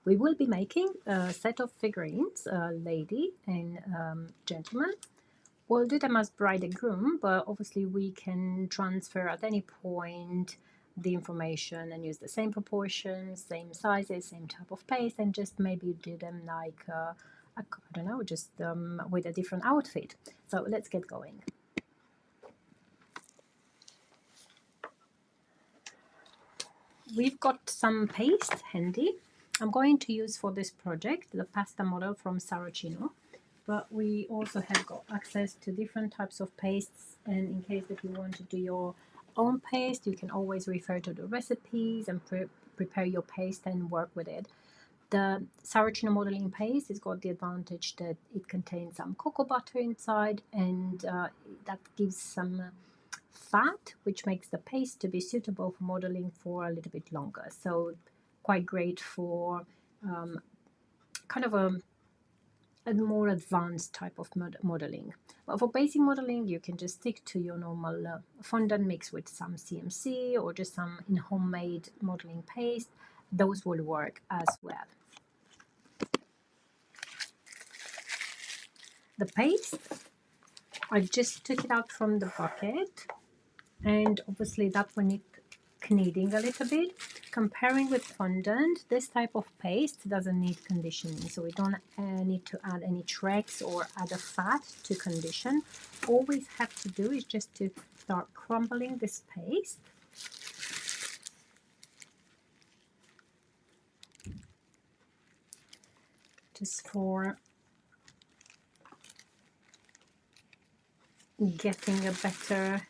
We will be making a set of figurines, a lady and gentleman. We'll do them as bride and groom, but obviously we can transfer at any point the information and use the same proportions, same sizes, same type of paste, and just maybe do them like, I don't know, just with a different outfit. So let's get going. We've got some paste handy. I'm going to use for this project the pasta model from Saracino, but we also have got access to different types of pastes, and in case that you want to do your own paste, you can always refer to the recipes and prepare your paste and work with it. The Saracino modeling paste has got the advantage that it contains some cocoa butter inside, and that gives some fat, which makes the paste to be suitable for modeling for a little bit longer. So quite great for kind of a more advanced type of modeling. But for basic modeling, you can just stick to your normal fondant mix with some CMC or just some in homemade modeling paste. Those will work as well. The paste, I just took it out from the bucket, and obviously that will need kneading a little bit. Comparing with fondant, this type of paste doesn't need conditioning, so we don't need to add any tracks or add a fat to condition. All we have to do is just to start crumbling this paste. Just for getting a better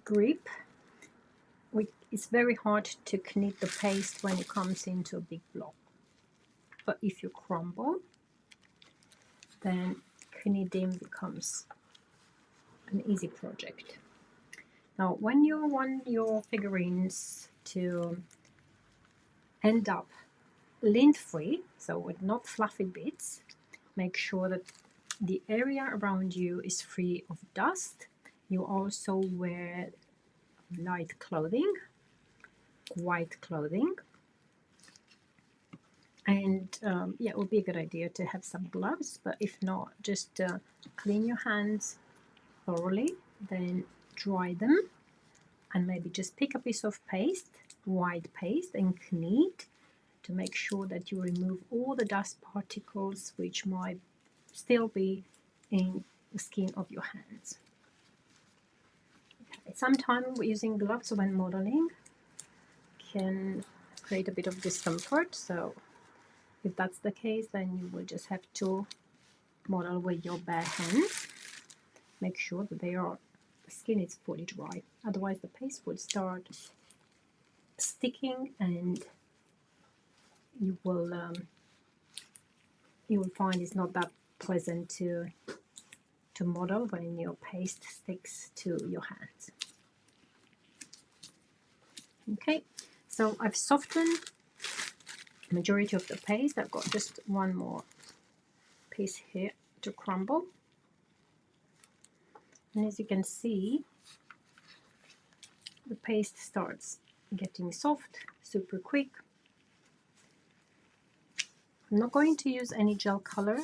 grip. It's very hard to knead the paste when it comes into a big block. But if you crumble, then kneading becomes an easy project. Now, when you want your figurines to end up lint-free, so with not fluffy bits, make sure that the area around you is free of dust. You also wear light clothing, white clothing, and yeah, it would be a good idea to have some gloves, but if not, just clean your hands thoroughly, then dry them, and maybe just pick a piece of paste, white paste, and knead to make sure that you remove all the dust particles which might still be in the skin of your hands. Okay. Sometimes using gloves when modeling can create a bit of discomfort, so if that's the case, then you will just have to model with your bare hands. Make sure that the skin is fully dry, otherwise the paste will start sticking, and you will find it's not that pleasant to model when your paste sticks to your hands. Okay, so I've softened the majority of the paste. I've got just one more piece here to crumble, and as you can see, the paste starts getting soft super quick. I'm not going to use any gel color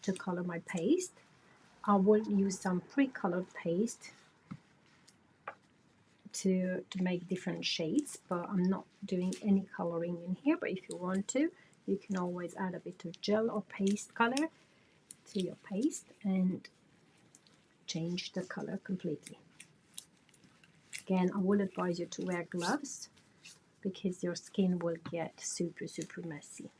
to color my paste. I will use some pre-colored paste to make different shades, but I'm not doing any coloring in here. But if you want to, you can always add a bit of gel or paste color to your paste and change the color completely. Again, I will advise you to wear gloves because your skin will get super messy.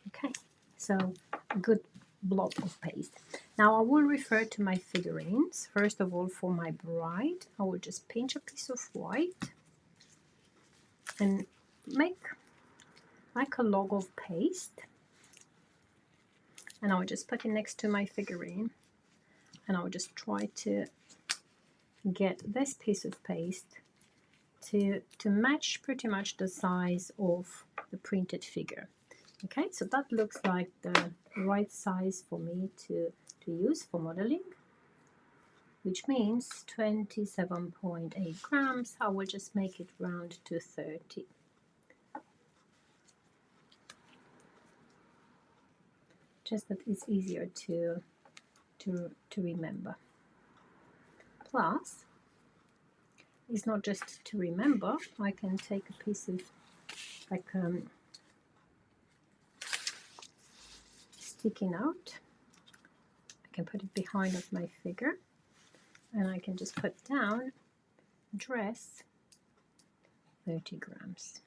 Okay, so a good blob of paste. Now I will refer to my figurines. First of all, for my bride, I will just pinch a piece of white and make like a log of paste, and I will just put it next to my figurine, and I will just try to get this piece of paste to match pretty much the size of the printed figure. Okay, so that looks like the right size for me to use for modeling. which means 27.8 grams. I will just make it round to 30. Just that it's easier to remember. Plus, it's not just to remember. I can take a piece of like sticking out. I can put it behind of my figure, and I can just put down dress 30 grams.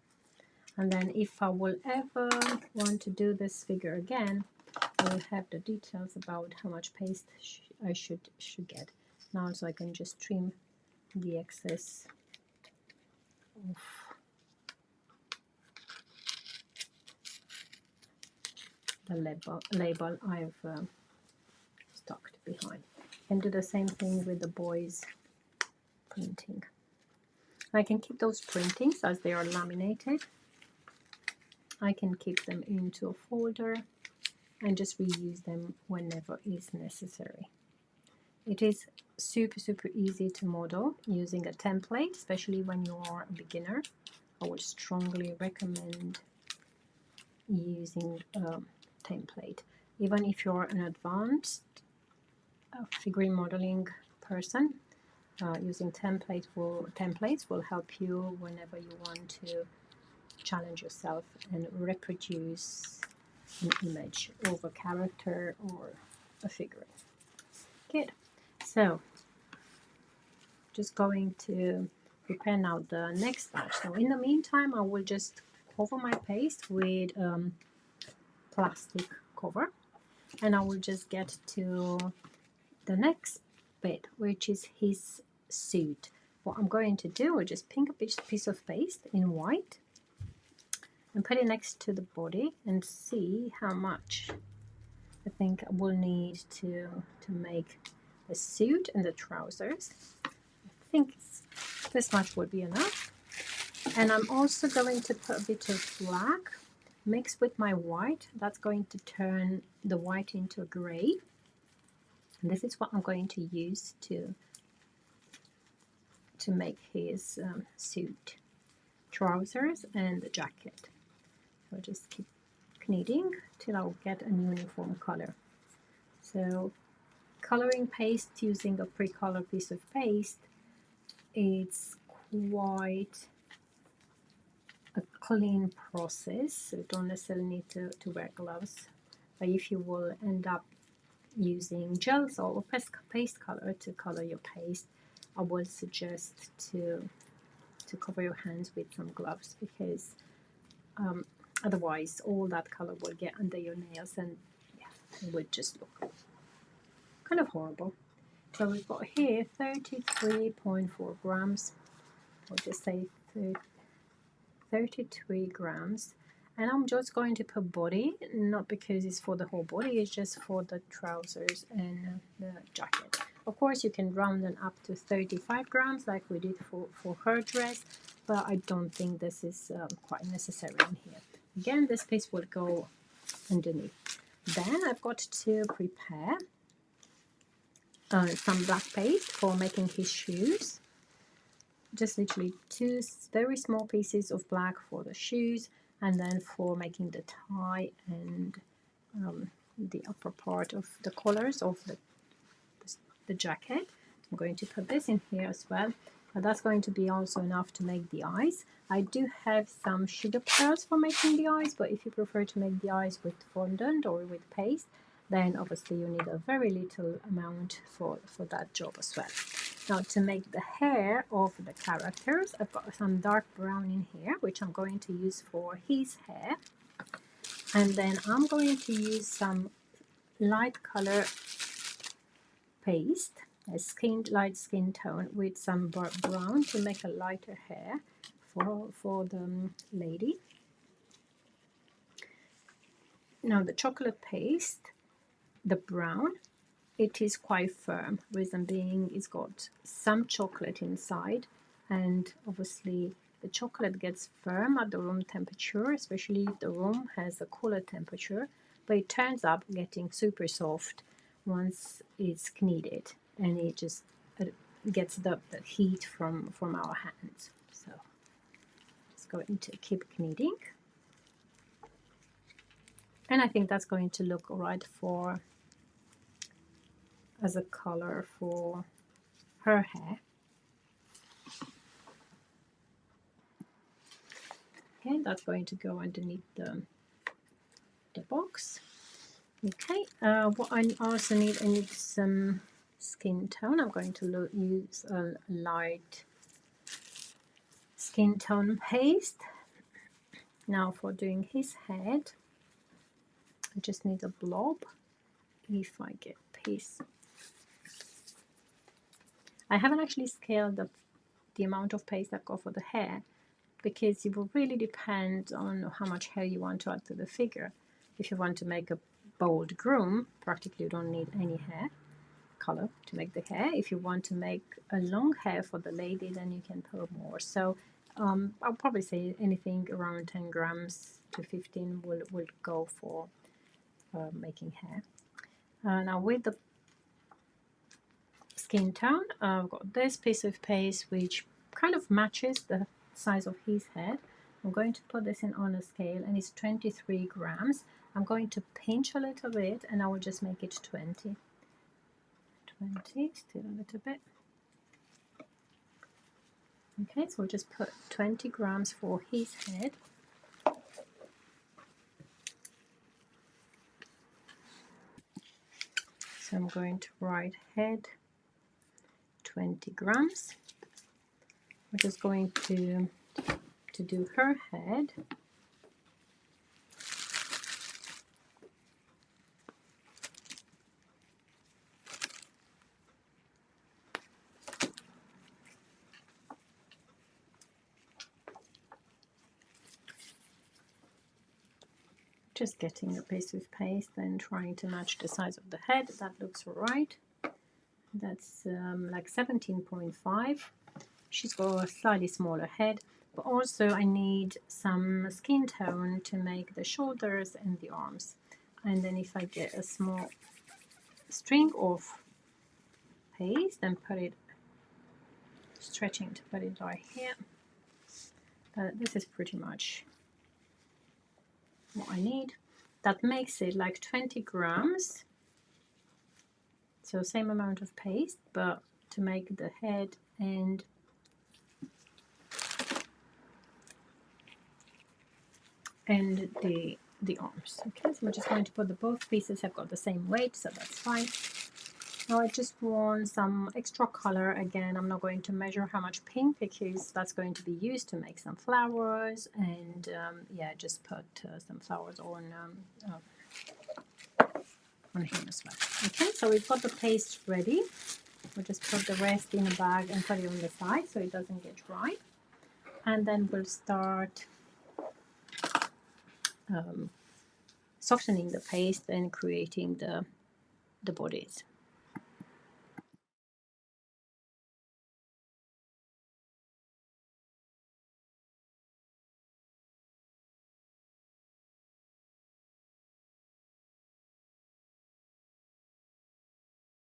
And then if I will ever want to do this figure again, I will have the details about how much paste I should get. Now, so I can just trim the excess of the label I've stuck behind. And do the same thing with the boys' printing. I can keep those printings as they are laminated. I can keep them into a folder and just reuse them whenever is necessary. It is super easy to model using a template, especially when you are a beginner. I would strongly recommend using a template. Even if you're an advanced figurine modeling person, using templates will help you whenever you want to challenge yourself and reproduce an image of a character or a figurine. Good. So just going to prepare now the next batch. So in the meantime, I will just cover my paste with plastic cover, and I will just get to the next bit, which is his suit. What I'm going to do is just pick a piece of paste in white and put it next to the body and see how much I think I will need to make the suit and the trousers. I think this much would be enough. And I'm also going to put a bit of black mixed with my white. That's going to turn the white into a gray. And this is what I'm going to use to make his suit, trousers, and the jacket. So I'll just keep kneading till I'll get a uniform color. So coloring paste using a pre-colored piece of paste, it's quite a clean process, so you don't necessarily need to wear gloves. But if you will end up using gels or paste color to color your paste, I would suggest to cover your hands with some gloves, because otherwise all that color will get under your nails and it would just look kind of horrible. So we've got here 33.4 grams, I'll just say 33 grams, and I'm just going to put body, not because it's for the whole body, it's just for the trousers and the jacket. Of course you can round them up to 35 grams like we did for her dress, but I don't think this is quite necessary in here. Again, this piece will go underneath. Then I've got to prepare some black paste for making his shoes. Just literally 2 very small pieces of black for the shoes, and then for making the tie and the upper part of the collars of the jacket. I'm going to put this in here as well. That's going to be also enough to make the eyes. I do have some sugar pearls for making the eyes, but if you prefer to make the eyes with fondant or with paste, then obviously you need a very little amount for that job as well. Now, to make the hair of the characters, I've got some dark brown in here, which I'm going to use for his hair. And then I'm going to use some light color paste, a light skin tone with some dark brown to make a lighter hair for the lady. Now, the chocolate paste, the brown, it is quite firm. Reason being, it's got some chocolate inside, and obviously the chocolate gets firm at the room temperature, especially if the room has a cooler temperature, but it turns up getting super soft once it's kneaded, and it just gets the heat from our hands. So just going to keep kneading, and I think that's going to look all right for as a color for her hair. Okay, that's going to go underneath the box. Okay, what I also need, I need some skin tone. I'm going to use a light skin tone paste. Now for doing his head, I just need a blob. If I get paste, I haven't actually scaled the amount of paste I've got for the hair, because it will really depend on how much hair you want to add to the figure. If you want to make a bold groom, practically you don't need any hair color to make the hair. If you want to make a long hair for the lady, then you can put more. So I'll probably say anything around 10 grams to 15 will go for making hair. Now with the skin tone, I've got this piece of paste which kind of matches the size of his head. I'm going to put this in on a scale, and it's 23 grams. I'm going to pinch a little bit, and I will just make it 20. 20, still a little bit. Okay, so we'll just put 20 grams for his head. So I'm going to write head 20 grams. We're just going to do her head. Just getting a piece of paste and trying to match the size of the head. That looks right. That's like 17.5. She's got a slightly smaller head, but also I need some skin tone to make the shoulders and the arms. And then if I get a small string of paste and put it, stretching to put it right here. This is pretty much what I need. That makes it like 20 grams. So same amount of paste, but to make the head and the arms. Okay, so we're just going to put the both pieces have got the same weight, so that's fine. Now I just want some extra color. Again, I'm not going to measure how much pink, because that's going to be used to make some flowers, and yeah, just put some flowers on him as well. Okay, so we've got the paste ready. We'll just put the rest in a bag and put it on the side so it doesn't get dry, and then we'll start softening the paste and creating the bodies.